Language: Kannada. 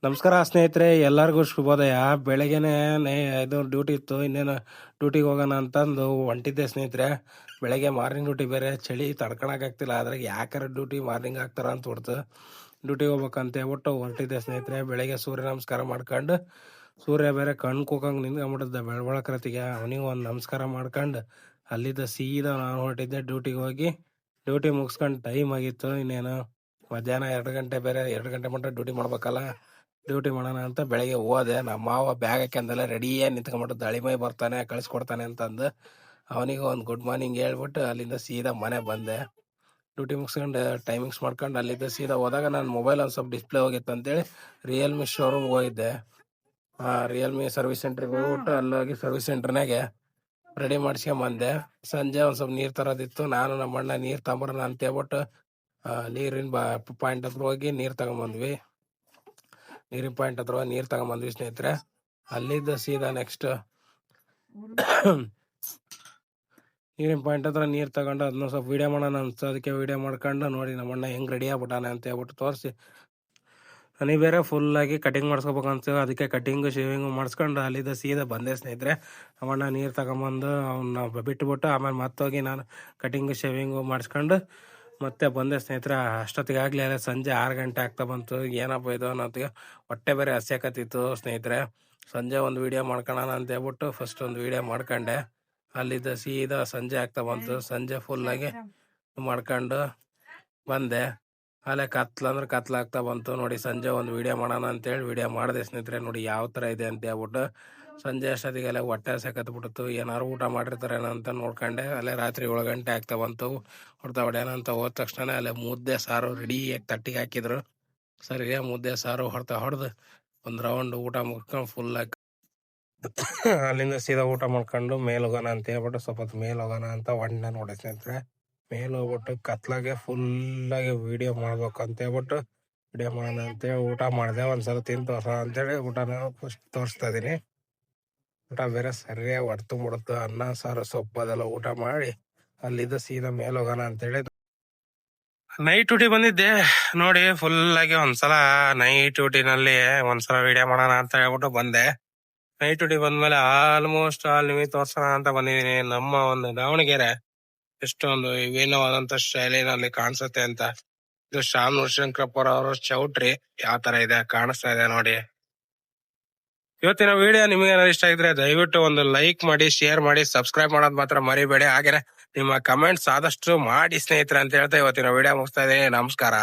ನಮಸ್ಕಾರ ಸ್ನೇಹಿತರೆ, ಎಲ್ಲರಿಗೂ ಶುಭೋದಯ. ಬೆಳಗ್ಗೆನೆ ಇದು ಡ್ಯೂಟಿ ಇತ್ತು, ಇನ್ನೇನು ಡ್ಯೂಟಿಗೆ ಹೋಗೋಣ ಅಂತಂದು ಹೊಂಟಿದ್ದೆ ಸ್ನೇಹಿತರೆ. ಬೆಳಗ್ಗೆ ಮಾರ್ನಿಂಗ್ ಡ್ಯೂಟಿ ಬೇರೆ, ಚಳಿ ತಡ್ಕೊಳಕ್ಕಾಗ್ತಿಲ್ಲ. ಅದ್ರಾಗ ಯಾಕಾರ ಡ್ಯೂಟಿ ಮಾರ್ನಿಂಗ್ ಆಗ್ತಾರ ಅಂತ ಹೊಡ್ತು ಡ್ಯೂಟಿಗೆ ಹೋಗ್ಬೇಕಂತ ಹೇಳ್ಬಿಟ್ಟು ಹೊರಟಿದ್ದೆ ಸ್ನೇಹಿತರೆ. ಬೆಳಗ್ಗೆ ಸೂರ್ಯ ನಮಸ್ಕಾರ ಮಾಡ್ಕೊಂಡು, ಸೂರ್ಯ ಬೇರೆ ಕಣ್ಣು ಕೂಕಂಗೆ ನಿಂತ್ಕೊಂಡ್ಬಿಟ್ಟಿದ್ದೆ ಬೆಳಬಳಕರತಿಗೆ. ಅವನಿಗೆ ಒಂದು ನಮಸ್ಕಾರ ಮಾಡ್ಕೊಂಡು ಅಲ್ಲಿದ್ದ ಸೀದಾ ನಾನು ಹೊರಟಿದ್ದೆ ಡ್ಯೂಟಿಗೆ. ಹೋಗಿ ಡ್ಯೂಟಿ ಮುಗಿಸ್ಕೊಂಡು ಟೈಮ್ ಆಗಿತ್ತು. ಇನ್ನೇನು ಮಧ್ಯಾಹ್ನ 2 ಗಂಟೆ, ಬೇರೆ 2 ಗಂಟೆ ಮಟ್ಟ ಡ್ಯೂಟಿ ಮಾಡ್ಬೇಕಲ್ಲ. ಡ್ಯೂಟಿ ಮಾಡೋಣ ಅಂತ ಬೆಳಗ್ಗೆ ಹೋದೆ. ನಮ್ಮ ಮಾವ ಬ್ಯಾಗ್ ಹಾಕ್ಯಂದೆಲ್ಲ ರೆಡಿಯೇ ನಿಂತ್ಕೊಂಡ್ಬಿಟ್ಟು ದಾಳಿಮೈ ಬರ್ತಾನೆ ಕಳಿಸ್ಕೊಡ್ತಾನೆ ಅಂತಂದು ಅವನಿಗೆ ಒಂದು ಗುಡ್ ಮಾರ್ನಿಂಗ್ ಹೇಳ್ಬಿಟ್ಟು ಅಲ್ಲಿಂದ ಸೀದಾ ಮನೆ ಬಂದೆ. ಡ್ಯೂಟಿ ಮುಗಿಸ್ಕೊಂಡು ಟೈಮಿಂಗ್ಸ್ ಮಾಡ್ಕೊಂಡು ಅಲ್ಲಿಂದ ಸೀದಾ ಹೋದಾಗ ನನ್ನ ಮೊಬೈಲ್ ಒಂದು ಸ್ವಲ್ಪ ಡಿಸ್ಪ್ಲೇ ಹೋಗಿತ್ತು ಅಂತೇಳಿ ರಿಯಲ್ಮಿ ಶೋರೂಮ್ಗೆ ಹೋಗಿದ್ದೆ. ರಿಯಲ್ಮಿ ಸರ್ವಿಸ್ ಸೆಂಟ್ರಿಗೆ ಹೋಗ್ಬಿಟ್ಟು ಅಲ್ಲೋಗಿ ಸರ್ವಿಸ್ ಸೆಂಟ್ರ್ನಾಗೆ ರೆಡಿ ಮಾಡಿಸ್ಕೊಂಬಂದೆ. ಸಂಜೆ ಒಂದು ಸ್ವಲ್ಪ ನೀರು ತರೋದಿತ್ತು. ನಾನು ನಮ್ಮ ಅಣ್ಣ ನೀರು ತಗೊಂಬರೋಣ ಅಂತ ಹೇಳ್ಬಿಟ್ಟು ನೀರಿನ ಪಾಯಿಂಟ್ ಹತ್ರ ಹೋಗಿ ನೀರು ತಗೊಂಬಂದ್ವಿ. ನೀರಿನ ಪಾಯಿಂಟ್ ಹತ್ರ ನೀರು ತಗೊಂಬಂದ್ವಿ ಸ್ನೇಹಿತರೆ. ಅಲ್ಲಿದ್ದ ಸೀದಾ ನೆಕ್ಸ್ಟ್ ನೀರಿನ ಪಾಯಿಂಟ್ ಹತ್ರ ನೀರು ತಗೊಂಡು ಅದನ್ನ ಸ್ವಲ್ಪ ವಿಡಿಯೋ ಮಾಡೋಣ ಅನ್ಸ್ತು. ಅದಕ್ಕೆ ವಿಡಿಯೋ ಮಾಡ್ಕೊಂಡು ನೋಡಿ ನಮ್ಮ ಅಣ್ಣ ಹೆಂಗೆ ರೆಡಿ ಆಗ್ಬಿಟ್ಟಾನೆ ಅಂತ ಹೇಳ್ಬಿಟ್ಟು ತೋರಿಸಿ, ನನಗೆ ಬೇರೆ ಫುಲ್ಲಾಗಿ ಕಟಿಂಗ್ ಮಾಡಿಸ್ಕೋಬೇಕಂತ ಅದಕ್ಕೆ ಕಟಿಂಗು ಶೇವಿಂಗು ಮಾಡಿಸ್ಕೊಂಡು ಅಲ್ಲಿದ್ದ ಸೀದಾ ಬಂದೆ ಸ್ನೇಹಿತರೆ. ಅವಣ್ಣ ನೀರು ತಗೊಂಬಂದು ಅವನ್ನ ಬಿಟ್ಟುಬಿಟ್ಟು ಆಮೇಲೆ ಮತ್ತೋಗಿ ನಾನು ಕಟಿಂಗು ಶೇವಿಂಗು ಮಾಡಿಸ್ಕೊಂಡು ಮತ್ತೆ ಬಂದೆ ಸ್ನೇಹಿತರೆ. ಅಷ್ಟೊತ್ತಿಗೆ ಆಗಲೇ ಸಂಜೆ 6 ಗಂಟೆ ಆಗ್ತಾ ಬಂತು. ಏನಪ್ಪ ಇದು ಅನ್ನೋತ್ತಿಗೆ ಹೊಟ್ಟೆ ಬೇರೆ ಹಸ್ಯಾಕತ್ತಿತ್ತು ಸ್ನೇಹಿತರೆ. ಸಂಜೆ ಒಂದು ವಿಡಿಯೋ ಮಾಡ್ಕೊಳ್ಳೋಣ ಅಂತ ಹೇಳ್ಬಿಟ್ಟು ಫಸ್ಟ್ ಒಂದು ವಿಡಿಯೋ ಮಾಡ್ಕೊಂಡೆ. ಅಲ್ಲಿದ್ದ ಸೀದಾ ಸಂಜೆ ಆಗ್ತಾ ಬಂತು. ಸಂಜೆ ಫುಲ್ಲಾಗಿ ಮಾಡ್ಕೊಂಡು ಬಂದೆ. ಅಲ್ಲೇ ಕತ್ಲಾಗ್ತಾ ಬಂತು ನೋಡಿ. ಸಂಜೆ ಒಂದು ವಿಡಿಯೋ ಮಾಡೋಣ ಅಂತೇಳಿ ವಿಡಿಯೋ ಮಾಡಿದೆ ಸ್ನೇಹಿತರೆ. ನೋಡಿ ಯಾವ ಥರ ಇದೆ ಅಂತ ಹೇಳ್ಬಿಟ್ಟು. ಸಂಜೆ ಅಷ್ಟೊತ್ತಿಗೆಲ್ಲ ಹೊಟ್ಟೆ ಹಸ್ಯಾಕತ್ಬಿಡ್ತು. ಏನಾರು ಊಟ ಮಾಡಿರ್ತಾರೇನೋ ಅಂತ ನೋಡ್ಕೊಂಡೆ. ಅಲ್ಲೇ ರಾತ್ರಿ 7 ಗಂಟೆ ಆಗ್ತಾ ಬಂತು. ಹೊಡ್ತಾ ಹೊಡ್ಯಾನಂತ ಹೋದ ತಕ್ಷಣ ಅಲ್ಲೇ ಮುದ್ದೆ ಸಾರು ರೆಡಿಯಾಗಿ ತಟ್ಟಿಗೆ ಹಾಕಿದ್ರು. ಸರಿಯಾಗಿ ಮುದ್ದೆ ಸಾರು ಹೊಡೆದು ಒಂದು ರೌಂಡ್ ಊಟ ಮುಗ್ಸ್ಕೊಂಡು ಫುಲ್ಲಾಗಿ ಅಲ್ಲಿಂದ ಸೀದಾ ಊಟ ಮಾಡ್ಕೊಂಡು ಮೇಲೆ ಹೋಗೋಣ ಅಂತ ಹೇಳ್ಬಿಟ್ಟು ಸ್ವಲ್ಪ ಹೊತ್ತು ಮೇಲೆ ಹೋಗೋಣ ಅಂತ ಹೊಂಡೆ ನೋಡಿ ಸ್ನೇಹಿತರೆ. ಮೇಲೆ ಹೋಗ್ಬಿಟ್ಟು ಕತ್ಲಾಗೆ ಫುಲ್ಲಾಗಿ ವಿಡಿಯೋ ಮಾಡ್ಬೇಕು ಅಂತ ಹೇಳ್ಬಿಟ್ಟು ವಿಡಿಯೋ ಮಾಡೋಣ ಅಂತೇಳಿ ಊಟ ಮಾಡಿದೆ. ಒಂದ್ಸಲ ತಿಂದು ತೋರ್ಸೋಣ ಅಂತೇಳಿ ಊಟನ ಫಸ್ಟ್ ತೋರಿಸ್ತಾ ಇದೀನಿ. ಊಟ ಬೇರೆ ಸರಿಯಾಗಿ ಹೊಡ್ತು ಅನ್ನ ಸಾರು ಸೊಪ್ಪು ಅದೆಲ್ಲ ಊಟ ಮಾಡಿ ಅಲ್ಲಿದ್ದ ಸೀದಾ ಮೇಲೆ ಹೋಗೋಣ ಅಂತೇಳಿ ನೈಟ್ ಡ್ಯೂಟಿ ಬಂದಿದ್ದೆ. ನೋಡಿ ಫುಲ್ಲಾಗಿ ಒಂದ್ಸಲ ನೈಟ್ ಡ್ಯೂಟಿನಲ್ಲಿ ಒಂದ್ಸಲ ವಿಡಿಯೋ ಮಾಡೋಣ ಅಂತ ಹೇಳ್ಬಿಟ್ಟು ಬಂದೆ. ನೈಟ್ ಡ್ಯೂಟಿ ಬಂದ್ಮೇಲೆ ಆಲ್ಮೋಸ್ಟ್ ನಿಮಗೆ ತೋರ್ಸೋಣ ಅಂತ ಬಂದಿದ್ದೀನಿ. ನಮ್ಮ ಒಂದು ದಾವಣಗೆರೆ ಎಷ್ಟೊಂದು ವಿಭಿನ್ನವಾದಂತ ಶೈಲಿನಲ್ಲಿ ಕಾಣಿಸುತ್ತೆ ಅಂತ. ಇದು ಶಾಮನೂರ್ ಶಂಕರಪ್ಪರ ಅವರ ಚೌಟ್ರಿ ಯಾವ ತರ ಇದೆ ಕಾಣಿಸ್ತಾ ಇದೆ ನೋಡಿ. ಇವತ್ತಿನ ವಿಡಿಯೋ ನಿಮಗೆ ಏನಾದ್ರು ಇಷ್ಟ ಆಗಿದ್ರೆ ದಯವಿಟ್ಟು ಒಂದು ಲೈಕ್ ಮಾಡಿ, ಶೇರ್ ಮಾಡಿ, ಸಬ್ಸ್ಕ್ರೈಬ್ ಮಾಡೋದು ಮಾತ್ರ ಮರಿಬೇಡಿ. ಹಾಗೆ ನಿಮ್ಮ ಕಮೆಂಟ್ಸ್ ಆದಷ್ಟು ಮಾಡಿ ಸ್ನೇಹಿತರೆ ಅಂತ ಹೇಳ್ತಾ ಇವತ್ತಿನ ವಿಡಿಯೋ ಮುಗಿಸ್ತಾ ಇದ್ದೀನಿ. ನಮಸ್ಕಾರ.